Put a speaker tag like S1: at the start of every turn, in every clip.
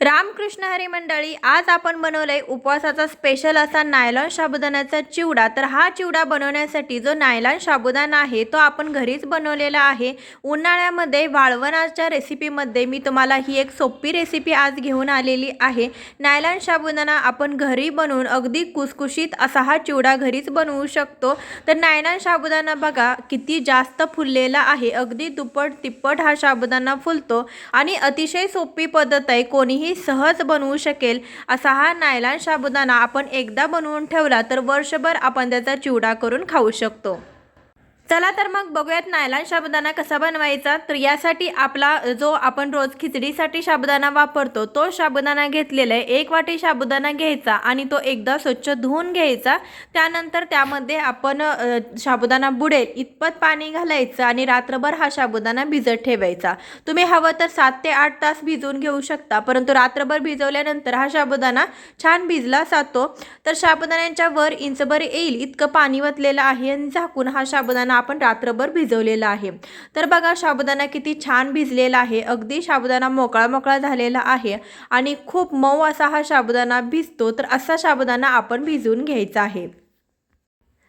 S1: रामकृष्ण हरी मंडळी, आज आपण बनवलंय उपवासाचा स्पेशल असा नायलॉन साबुदाण्याचा चिवडा। तर हा चिवडा बनवण्यासाठी जो नायलॉन साबुदाणा आहे तो आपण घरीच बनवलेला आहे। उन्हाळ्यामध्ये वाळवणाच्या रेसिपीमध्ये मी तुम्हाला ही एक सोपी रेसिपी आज घेऊन आलेली आहे। नायलॉन साबुदाणा आपण घरी बनवून अगदी कुसकुशीत असा हा चिवडा घरीच बनवू शकतो। तर नायलॉन साबुदाणा बघा किती जास्त फुललेला आहे, अगदी दुप्पट तिप्पट हा साबुदाणा फुलतो आणि अतिशय सोपी पद्धत आहे, कोणीही सहज बनवू शकेल असा हा नायलॉन साबुदाणा आपण एकदा बनवून ठेवला तर वर्षभर आपण त्याचा चिवडा करून खाऊ शकतो। चला तर मग बघूयात नायलॉन साबुदाणा कसा बनवायचा। तर यासाठी आपला जो आपण रोज खिचडीसाठी साबुदाणा वापरतो तो साबुदाणा घेतलेला आहे। 1 वाटी साबुदाणा घ्यायचा आणि तो एकदा स्वच्छ धुवून घ्यायचा। त्यानंतर त्यामध्ये आपण साबुदाणा बुडेल इतपत पाणी घालायचं आणि रात्रभर हा साबुदाणा भिजत ठेवायचा। तुम्ही हवं तर 7 ते 8 तास भिजवून घेऊ शकता, परंतु रात्रभर भिजवल्यानंतर हा साबुदाणा छान भिजला जातो। तर साबुदाण्याच्या वर इंचभर येईल इतकं पाणी वतलेलं आहे आणि झाकून हा साबुदाणा आपण रात्रभर भिजवलेला आहे। तर बघा साबुदाणा किती छान भिजलेला आहे, अगदी साबुदाणा मोकळा मोकळा झालेला आहे आणि खूप मऊ असा हा साबुदाणा भिजतो। तर असा साबुदाणा आपण भिजवून घ्यायचा आहे।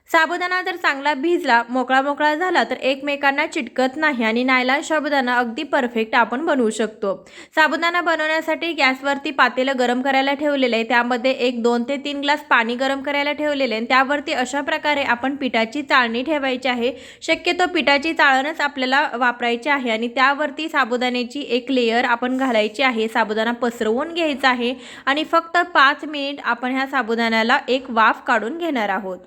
S1: साबुदाणा जर चांगला भिजला मोकळा मोकळा झाला तर एकमेकांना चिटकत नाही आणि नायलॉन साबुदाणा अगदी परफेक्ट आपण बनवू शकतो। साबुदाणा बनवण्यासाठी गॅसवरती पातेलं गरम करायला ठेवलेलं आहे, त्यामध्ये 2 ते 3 ग्लास पाणी गरम करायला ठेवलेले आहे। त्यावरती अशा प्रकारे आपण पिठाची चाळणी ठेवायची आहे। शक्यतो पिठाची चाळणच आपल्याला वापरायची आहे आणि त्यावरती साबुदाण्याची एक लेयर आपण घालायची आहे। साबुदाणा पसरवून घ्यायचा आहे आणि फक्त 5 मिनिट आपण ह्या साबुदाण्याला एक वाफ काढून घेणार आहोत।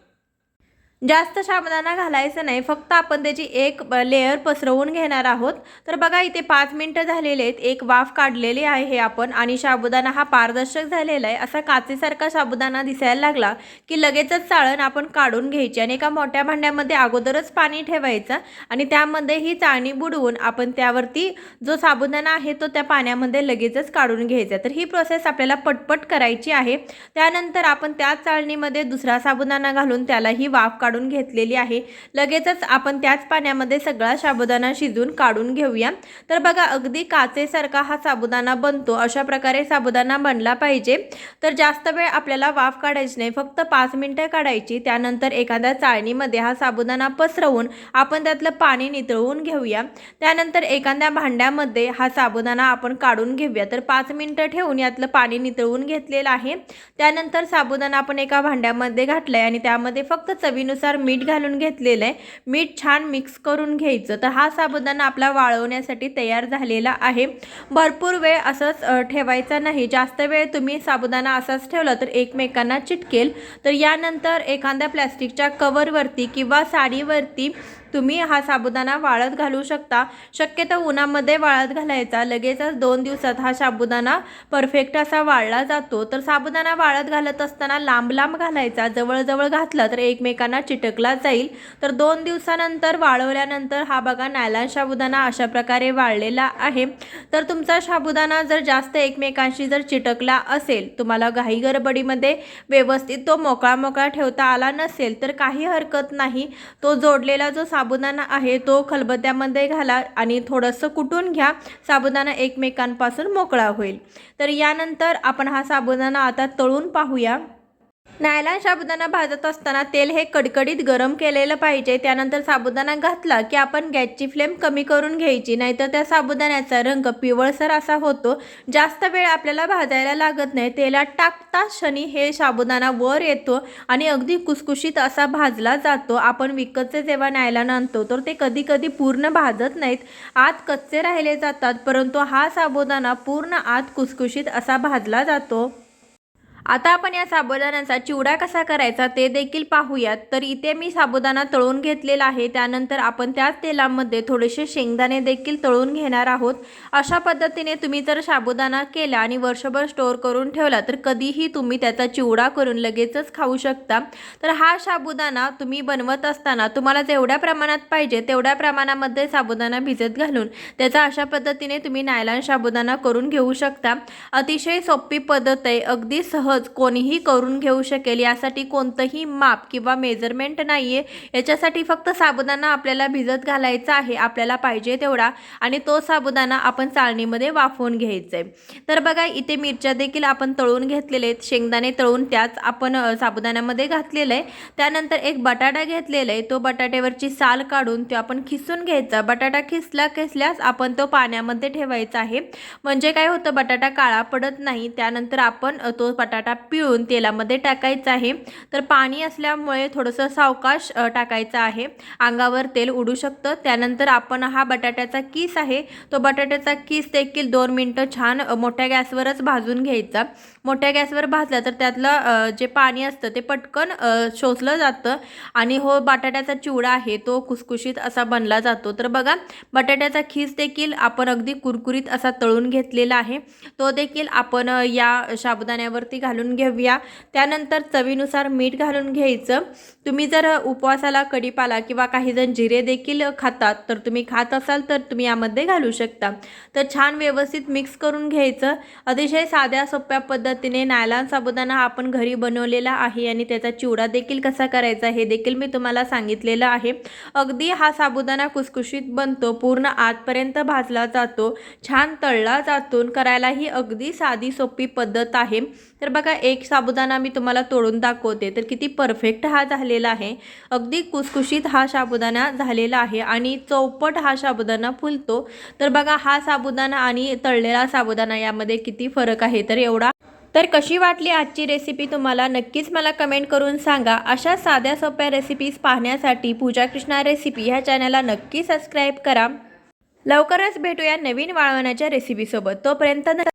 S1: जास्त साबुदाणा घालायचं नाही, फक्त आपण त्याची एक लेयर पसरवून घेणार आहोत। तर बघा इथे 5 मिनिटं झालेले आहेत, एक वाफ काढलेली आहे हे आपण आणि साबुदाणा हा पारदर्शक झालेला आहे। असा काचेसारखा साबुदाणा दिसायला लागला की लगेचच चाळण आपण काढून घ्यायची आणि एका मोठ्या भांड्यामध्ये अगोदरच पाणी ठेवायचं आणि त्यामध्ये ही चाळणी बुडवून आपण त्यावरती जो साबुदाणा आहे तो त्या पाण्यामध्ये लगेचच काढून घ्यायचा। तर ही प्रोसेस आपल्याला पटपट करायची आहे। त्यानंतर आपण त्याच चाळणीमध्ये दुसरा साबुदाणा घालून त्यालाही वाफ काढून घेतलेली आहे। लगेचच आपण त्याच पाण्यामध्ये सगळा साबुदाणा शिजून काढून घेऊया। तर बघा अगदी काचेसारखा हा साबुदाणा बनतो, अशा प्रकारे साबुदाणा बनला पाहिजे। तर जास्त वेळ आपल्याला वाफ काढायची नाही, फक्त 5 मिनिटं काढायची। त्यानंतर एखाद्या चाळणीमध्ये हा साबुदाणा पसरवून आपण त्यातलं पाणी नितळवून घेऊया। त्यानंतर एखाद्या भांड्यामध्ये हा साबुदाणा आपण काढून घेऊया। तर 5 मिनिटं ठेवून यातलं पाणी नितळवून घेतलेलं आहे। त्यानंतर साबुदाणा आपण एका भांड्यामध्ये घातलाय आणि त्यामध्ये फक्त चवीनुसार मीठ घालून घेतलेलं आहे। मीठ छान मिक्स करून घ्यायचं। तर हा साबुदाणा आपला वाळवण्यासाठी तयार झालेला आहे। भरपूर वेळ असंच ठेवायचा नाही, जास्त वेळ तुम्ही साबुदाणा असाच ठेवला तर एकमेकांना चिटकेल। तर यानंतर एखाद्या प्लास्टिकच्या कव्हरवरती किंवा साडीवरती तुम्ही हा साबुदाणा वाळत घालू शकता। शक्यतो उन्हामध्ये वाळत घालायचा, लगेचच 2 दिवसात हा साबुदाणा परफेक्ट असा वाळला जातो। तर साबुदाणा वाळत घालत असताना लांब लांब घालायचा, जवळजवळ घातला तर एकमेकांना चिटकला जाईल। तर 2 दिवसानंतर वाळवल्यानंतर हा बघा नायलॉन साबुदाणा अशा प्रकारे वाळलेला आहे। तर तुमचा साबुदाणा जर जास्त एकमेकांशी जर चिटकला असेल, तुम्हाला घाई गडबडीमध्ये व्यवस्थित तो मोकळा मोकळा ठेवता आला नसेल तर काही हरकत नाही, तो जोडलेला जो साबुदाणा आहे तो खलबत्त्यामध्ये घाला आणि थोडंसं कुटून घ्या, साबुदाणा एकमेकांपासून मोकळा होईल। तर यानंतर आपण हा साबुदाणा आता तळून पाहूया। नायलॉन साबुदाणा भाजत असताना तेल हे कडकडीत गरम केलेलं पाहिजे। त्यानंतर साबुदाणा घातला की आपण गॅसची फ्लेम कमी करून घ्यायची, नाहीतर त्या साबुदाण्याचा रंग पिवळसर असा होतो। जास्त वेळ आपल्याला भाजायला लागत नाही, तेलात टाकताच क्षणी हे साबुदाणा वर येतो आणि अगदी कुसकुशीत असा भाजला जातो। आपण विकतचे जेव्हा नायलॉन आणतो तर ते कधी कधी पूर्ण भाजत नाहीत, आत कच्चे राहिले जातात, परंतु हा साबुदाणा पूर्ण आत कुसकुशीत असा भाजला जातो। आता आपण या साबुदाण्याचा चिवडा कसा करायचा ते देखील पाहूयात। तर इथे मी साबुदाणा तळून घेतलेला आहे, त्यानंतर आपण त्याच तेलामध्ये थोडेसे शेंगदाणे देखील तळून घेणार आहोत। अशा पद्धतीने तुम्ही जर साबुदाणा केला आणि वर्षभर स्टोअर करून ठेवला तर कधीही तुम्ही त्याचा चिवडा करून लगेचच खाऊ शकता। तर हा साबुदाणा तुम्ही बनवत असताना तुम्हाला जेवढ्या प्रमाणात पाहिजे तेवढ्या प्रमाणामध्ये साबुदाणा भिजत घालून त्याचा अशा पद्धतीने तुम्ही नायलॉन साबुदाणा करून घेऊ शकता। अतिशय सोपी पद्धत आहे, अगदी सहज सहज कोणीही करून घेऊ शकेल. यासाठी कोणतंही माप किंवा मेजरमेंट नाही आहे. याच्यासाठी फक्त साबुदाणा आपल्याला भिजत घालायचा आहे आपल्याला पाहिजे तेवढा, आणि तो साबुदाणा आपण चाळणीमध्ये वाफवून घ्यायचा आहे. तर बघा इथे मिरच्या देखील आपण तळून घेतलेले आहेत, शेंगदाणे तळून त्याच आपण साबुदाण्यामध्ये घातलेलं आहे. त्यानंतर एक बटाटा घेतलेला आहे, तो बटाट्यावरची साल काढून तो आपण खिसून घ्यायचा. बटाटा खिसल्यास आपण तो पाण्यामध्ये ठेवायचा आहे, म्हणजे काय होतं बटाटा काळा पडत नाही. त्यानंतर आपण तो बटाटा पिळून तेलामध्ये टाकायचा आहे. तर पाणी असल्यामुळे थोडंसं सावकाश टाकायचं आहे, अंगावर तेल उडू शकतं. त्यानंतर आपण हा बटाट्याचा किस आहे, तो बटाट्याचा किस देखील 2 मिनटं छान मोठ्या गॅसवरच भाजून घ्यायचा. मोठ्या गॅसवर भाजला तर त्यातलं जे पाणी असतं ते पटकन शोषलं जातं आणि हो बटाट्याचा चिवडा आहे तो खुसखुशीत असा बनला जातो. तर बघा बटाट्याचा खीस देखील आपण अगदी कुरकुरीत असा तळून घेतलेला आहे, तो देखील आपण या साबुदाण्यावरती घालून घेऊया. त्यानंतर चवीनुसार मीठ घालून घ्यायचं. तुम्ही जर उपवासाला कढीपाला किंवा काही जण जिरे देखील खातात, तर तुम्ही खात असाल तर तुम्ही यामध्ये घालू शकता. तर छान व्यवस्थित मिक्स करून घ्यायचं. अतिशय साध्या सोप्या पद्धतीने नायलॉन साबुदाणा आपण घरी बनवलेला आहे आणि त्याचा चिवडा देखील कसा करायचा हे देखील मी तुम्हाला सांगितलेलं आहे. अगदी हा साबुदाणा खुसखुशीत बनतो, पूर्ण आतपर्यंत भाजला जातो, छान तळला जातो. करायलाही अगदी साधी सोपी पद्धत आहे. तर बघा एक साबुदाणा मी तुम्हाला तोडून दाखवते, तर किती परफेक्ट हा झालेला आहे. अगदी खुसखुशीत हा साबुदाणा झालेला आहे आणि चौपट हा साबुदाणा फुलतो. तर बघा हा साबुदाणा आणि तळलेला साबुदाणा यामध्ये किती फरक आहे. तर कशी वाटली आजची रेसिपी तुम्हाला नक्कीच मला कमेंट करून सांगा. अशा साध्या सोप्या रेसिपीज पाहण्यासाठी पूजा कृष्णा रेसिपी ह्या चॅनलला नक्की सबस्क्राईब करा. लवकरच भेटूया नवीन वाळवण्याच्या रेसिपीसोबत. तोपर्यंत